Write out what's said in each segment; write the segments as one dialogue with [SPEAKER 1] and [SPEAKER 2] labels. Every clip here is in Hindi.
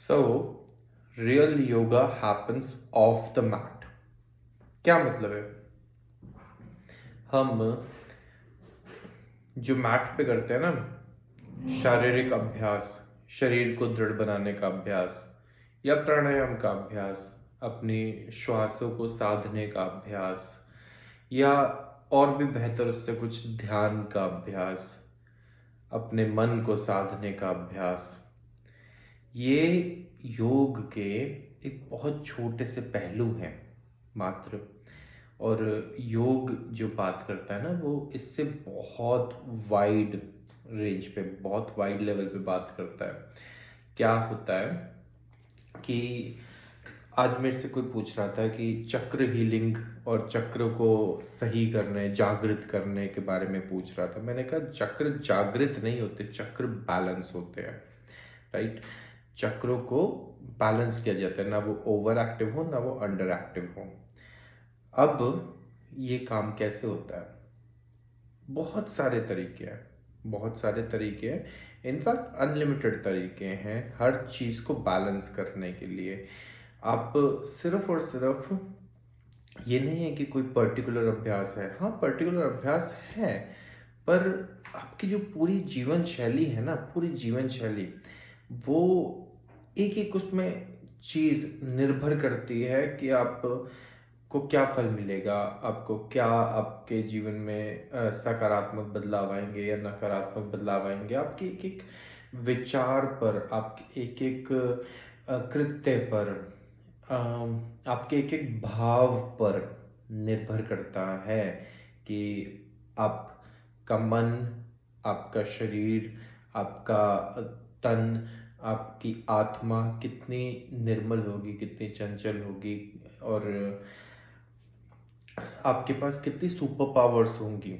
[SPEAKER 1] So real yoga happens off the mat. क्या मतलब है? हम जो मैट पे करते हैं ना, शारीरिक अभ्यास, शरीर को दृढ़ बनाने का अभ्यास या प्राणायाम का अभ्यास, अपनी श्वासों को साधने का अभ्यास, या और भी बेहतर उससे कुछ ध्यान का अभ्यास, अपने मन को साधने का अभ्यास, ये योग के एक बहुत छोटे से पहलू हैं मात्र। और योग जो बात करता है ना, वो इससे बहुत वाइड रेंज पे, बहुत वाइड लेवल पे बात करता है। क्या होता है कि आज मेरे से कोई पूछ रहा था कि चक्र हीलिंग और चक्र को सही करने, जागृत करने के बारे में पूछ रहा था। मैंने कहा चक्र जागृत नहीं होते, चक्र बैलेंस होते हैं। राइट? चक्रों को बैलेंस किया जाता है, ना वो ओवर एक्टिव हो ना वो अंडर एक्टिव हो। अब ये काम कैसे होता है? बहुत सारे तरीके हैं, बहुत सारे तरीके हैं, इनफैक्ट अनलिमिटेड तरीके हैं हर चीज़ को बैलेंस करने के लिए। आप सिर्फ और सिर्फ ये नहीं है कि कोई पर्टिकुलर अभ्यास है। हाँ, पर्टिकुलर अभ्यास है, पर आपकी जो पूरी जीवन शैली है ना, पूरी जीवन शैली, वो एक एक उसमें चीज़ निर्भर करती है कि आप को क्या फल मिलेगा, आपको क्या आपके जीवन में सकारात्मक बदलाव आएंगे या नकारात्मक बदलाव आएंगे, आपके एक एक विचार पर, आपके एक एक कृत्य पर, आपके एक एक भाव पर निर्भर करता है कि आपका मन, आपका शरीर, आपका तन, आपकी आत्मा कितनी निर्मल होगी, कितनी चंचल होगी, और आपके पास कितनी सुपर पावर्स होंगी।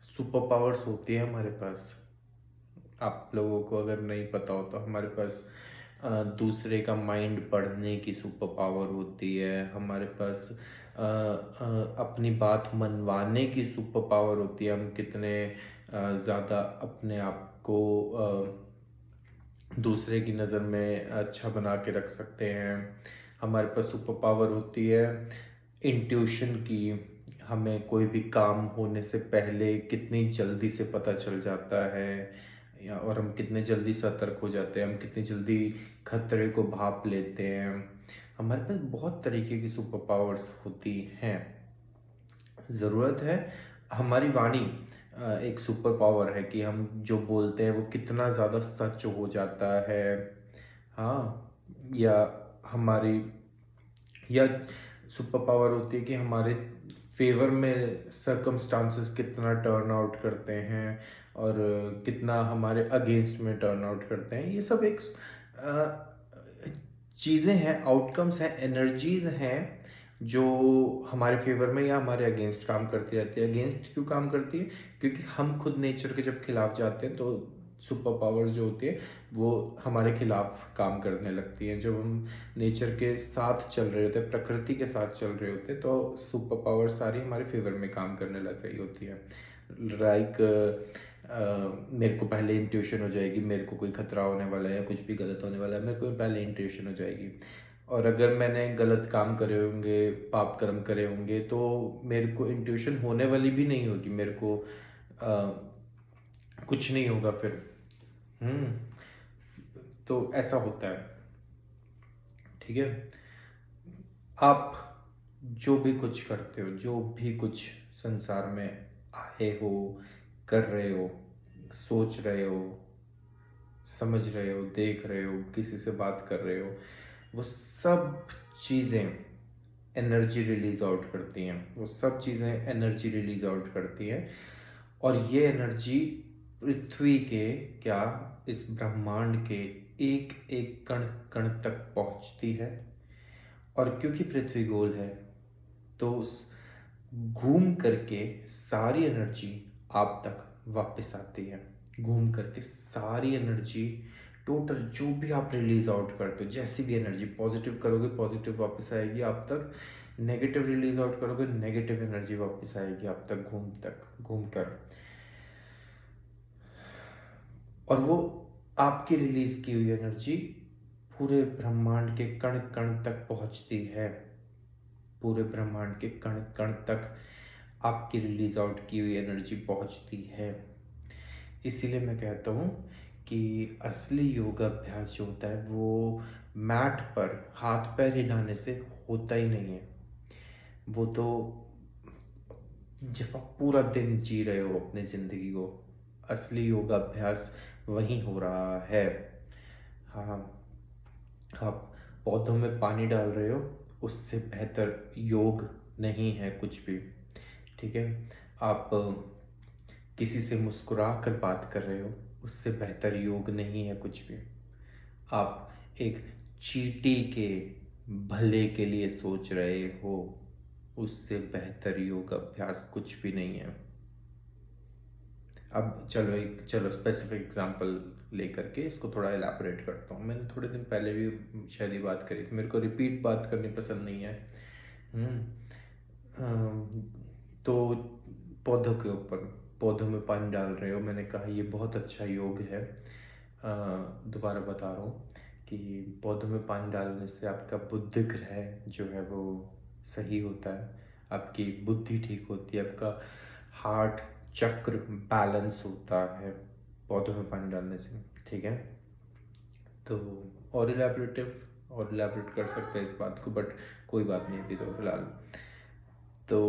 [SPEAKER 1] सुपर पावर्स होती है हमारे पास। आप लोगों को अगर नहीं पता हो तो हमारे पास दूसरे का माइंड पढ़ने की सुपर पावर होती है। हमारे पास अपनी बात मनवाने की सुपर पावर होती है। हम कितने ज़्यादा अपने आप को दूसरे की नज़र में अच्छा बना के रख सकते हैं। हमारे पास सुपर पावर होती है इंट्यूशन की। हमें कोई भी काम होने से पहले कितनी जल्दी से पता चल जाता है, या और हम कितने जल्दी सतर्क हो जाते हैं, हम कितनी जल्दी खतरे को भाप लेते हैं। हमारे पास बहुत तरीके की सुपर पावर्स होती हैं। ज़रूरत है हमारी वाणी एक सुपर पावर है कि हम जो बोलते हैं वो कितना ज़्यादा सच हो जाता है। हाँ, या हमारी, या सुपर पावर होती है कि हमारे फेवर में सर्कमस्टांसेस कितना टर्न आउट करते हैं और कितना हमारे अगेंस्ट में टर्न आउट करते हैं। ये सब एक चीज़ें हैं, आउटकम्स हैं, एनर्जीज हैं जो हमारे फेवर में या हमारे अगेंस्ट काम करती रहती है। अगेंस्ट क्यों काम करती है? क्योंकि हम खुद नेचर के जब खिलाफ जाते हैं तो सुपर पावर जो होती है वो हमारे खिलाफ काम करने लगती है। जब हम नेचर के साथ चल रहे होते हैं, प्रकृति के साथ चल रहे होते हैं, तो सुपर पावर सारी हमारे फेवर में काम करने लग रही होती है। मेरे को पहले इंट्यूशन हो जाएगी, मेरे को कोई खतरा होने वाला है या कुछ भी गलत होने वाला है, मेरे को पहले इंट्यूशन हो जाएगी। और अगर मैंने गलत काम करे होंगे, पाप कर्म करे होंगे, तो मेरे को इंट्यूशन होने वाली भी नहीं होगी, मेरे को कुछ नहीं होगा फिर। हम्म तो ऐसा होता है। ठीक है? आप जो भी कुछ करते हो, जो भी कुछ संसार में आए हो, कर रहे हो, सोच रहे हो, समझ रहे हो, देख रहे हो, किसी से बात कर रहे हो, वो सब चीज़ें एनर्जी रिलीज आउट करती हैं। वो सब चीज़ें एनर्जी रिलीज आउट करती हैं, और ये एनर्जी पृथ्वी के, क्या इस ब्रह्मांड के एक एक कण कण तक पहुंचती है। और क्योंकि पृथ्वी गोल है तो घूम करके सारी एनर्जी आप तक वापस आती है। घूम करके सारी एनर्जी, टोटल जो भी आप रिलीज आउट करते हो, जैसी भी एनर्जी, पॉजिटिव करोगे पॉजिटिव वापस आएगी आप तक, नेगेटिव रिलीज आउट करोगे नेगेटिव एनर्जी वापस आएगी आप तक, घूम कर। और वो आपकी रिलीज की हुई एनर्जी पूरे ब्रह्मांड के कण कण तक पहुंचती है। पूरे ब्रह्मांड के कण कण तक आपकी रिलीज आउट की हुई एनर्जी पहुंचती है। इसीलिए मैं कहता हूँ कि असली योगा अभ्यास जो होता है वो मैट पर हाथ पैर हिलाने से होता ही नहीं है। वो तो जब आप पूरा दिन जी रहे हो अपनी ज़िंदगी को, असली योगा अभ्यास वहीं हो रहा है। हाँ, आप पौधों में पानी डाल रहे हो, उससे बेहतर योग नहीं है कुछ भी। ठीक है, आप किसी से मुस्कुरा कर बात कर रहे हो, उससे बेहतर योग नहीं है कुछ भी। आप एक चींटी के भले के लिए सोच रहे हो, उससे बेहतर योग अभ्यास कुछ भी नहीं है। अब चलो स्पेसिफिक एग्जांपल लेकर के इसको थोड़ा एलैबोरेट करता हूँ। मैंने थोड़े दिन पहले भी शायद ये बात करी थी, मेरे को रिपीट बात करनी पसंद नहीं है। तो पौधों के ऊपर, पौधों में पानी डाल रहे हो, मैंने कहा ये बहुत अच्छा योग है। दोबारा बता रहा हूँ कि पौधों में पानी डालने से आपका बुद्धि ग्रह जो है वो सही होता है, आपकी बुद्धि ठीक होती है, आपका हार्ट चक्र बैलेंस होता है पौधों में पानी डालने से। ठीक है, तो और इलैबोरेट कर सकते हैं इस बात को, बट कोई बात नहीं अभी तो फिलहाल। तो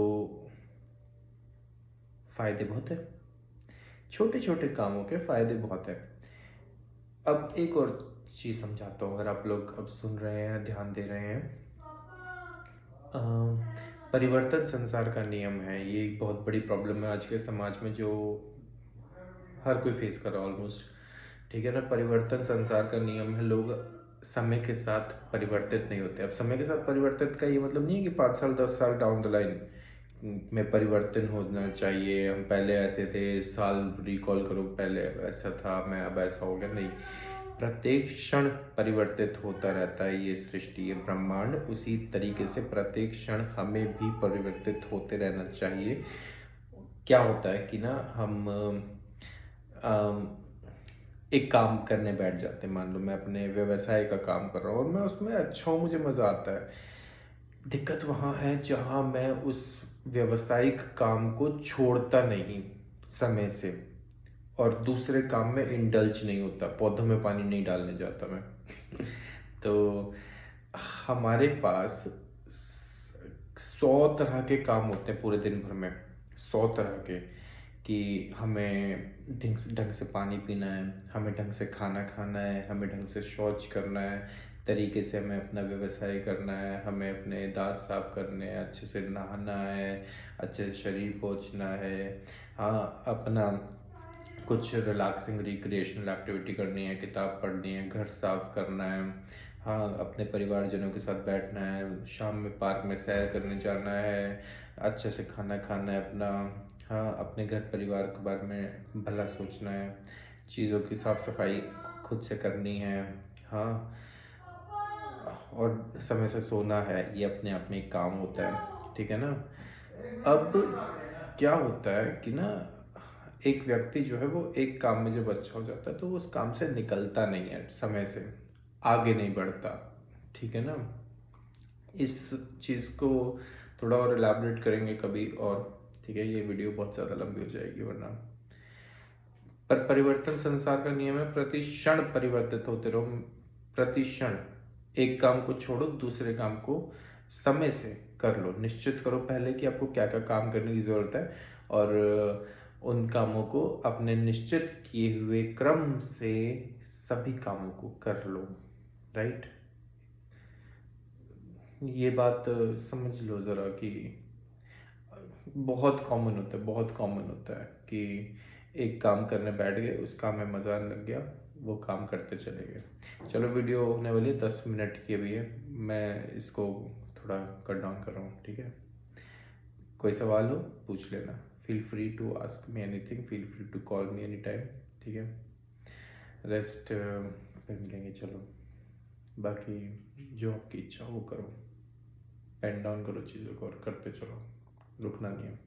[SPEAKER 1] फ़ायदे बहुत है, छोटे छोटे कामों के फ़ायदे बहुत है। अब एक और चीज़ समझाता हूँ, अगर आप लोग अब सुन रहे हैं, ध्यान दे रहे हैं। परिवर्तन संसार का नियम है, ये एक बहुत बड़ी प्रॉब्लम है आज के समाज में जो हर कोई फेस कर रहा है ऑलमोस्ट। ठीक है ना, परिवर्तन संसार का नियम है। लोग समय के साथ परिवर्तित नहीं होते। अब समय के साथ परिवर्तित का ये मतलब नहीं है कि 5 साल 10 साल डाउन द लाइन में परिवर्तन होना चाहिए। हम पहले ऐसे थे, साल रिकॉल करो, पहले ऐसा था, मैं अब ऐसा हो गया, नहीं। प्रत्येक क्षण परिवर्तित होता रहता है ये सृष्टि, ये ब्रह्मांड। उसी तरीके से प्रत्येक क्षण हमें भी परिवर्तित होते रहना चाहिए। क्या होता है कि ना हम एक काम करने बैठ जाते हैं, मान लो मैं अपने व्यवसाय का काम कर रहा हूँ और मैं उसमें अच्छा हूँ, मुझे मज़ा आता है। दिक्कत वहाँ है जहाँ मैं उस व्यवसायिक काम को छोड़ता नहीं समय से, और दूसरे काम में इंडल्ज नहीं होता, पौधों में पानी नहीं डालने जाता मैं। तो हमारे पास 100 तरह के काम होते हैं पूरे दिन भर में, 100 तरह के, कि हमें ढंग से पानी पीना है, हमें ढंग से खाना खाना है, हमें ढंग से शौच करना है, तरीके से हमें अपना व्यवसाय करना है, हमें अपने दांत साफ करने हैं, अच्छे से नहाना है, अच्छे से शरीर पोंछना है, हाँ अपना कुछ रिलैक्सिंग रिक्रिएशनल एक्टिविटी करनी है, किताब पढ़नी है, घर साफ करना है, हाँ अपने परिवारजनों के साथ बैठना है, शाम में पार्क में सैर करने जाना है, अच्छे से खाना खाना है अपना, हाँ अपने घर परिवार के बारे में भला सोचना है, चीज़ों की साफ सफाई खुद से करनी है, हाँ, और समय से सोना है। ये अपने आप में एक काम होता है, ठीक है ना। अब क्या होता है कि ना, एक व्यक्ति जो है वो एक काम में जब अच्छा हो जाता है तो वो उस काम से निकलता नहीं है, समय से आगे नहीं बढ़ता। ठीक है ना, इस चीज़ को थोड़ा और एलैबोरेट करेंगे कभी और। ठीक है, ये वीडियो बहुत ज़्यादा लंबी हो जाएगी वरना। पर परिवर्तन संसार का नियम है, प्रति क्षण परिवर्तित होते रहो, प्रति क्षण। एक काम को छोड़ो, दूसरे काम को समय से कर लो। निश्चित करो पहले कि आपको क्या क्या काम करने की ज़रूरत है, और उन कामों को अपने निश्चित किए हुए क्रम से सभी कामों को कर लो। राइट, ये बात समझ लो ज़रा कि बहुत कॉमन होता है, बहुत कॉमन होता है कि एक काम करने बैठ गए, उस काम में मज़ा आने लग गया, वो काम करते चले गए। चलो वीडियो होने वाली है 10 मिनट की अभी है, मैं इसको थोड़ा कट डाउन कर रहा हूँ। ठीक है, कोई सवाल हो पूछ लेना, feel free to ask me anything, feel free to call me any time. ठीक है, रेस्ट फिर मिलेंगे। चलो, बाकी जो आपकी इच्छा हो वो करो, पेन डाउन करो चीज़ों को और करते चलो, रुकना नहीं है।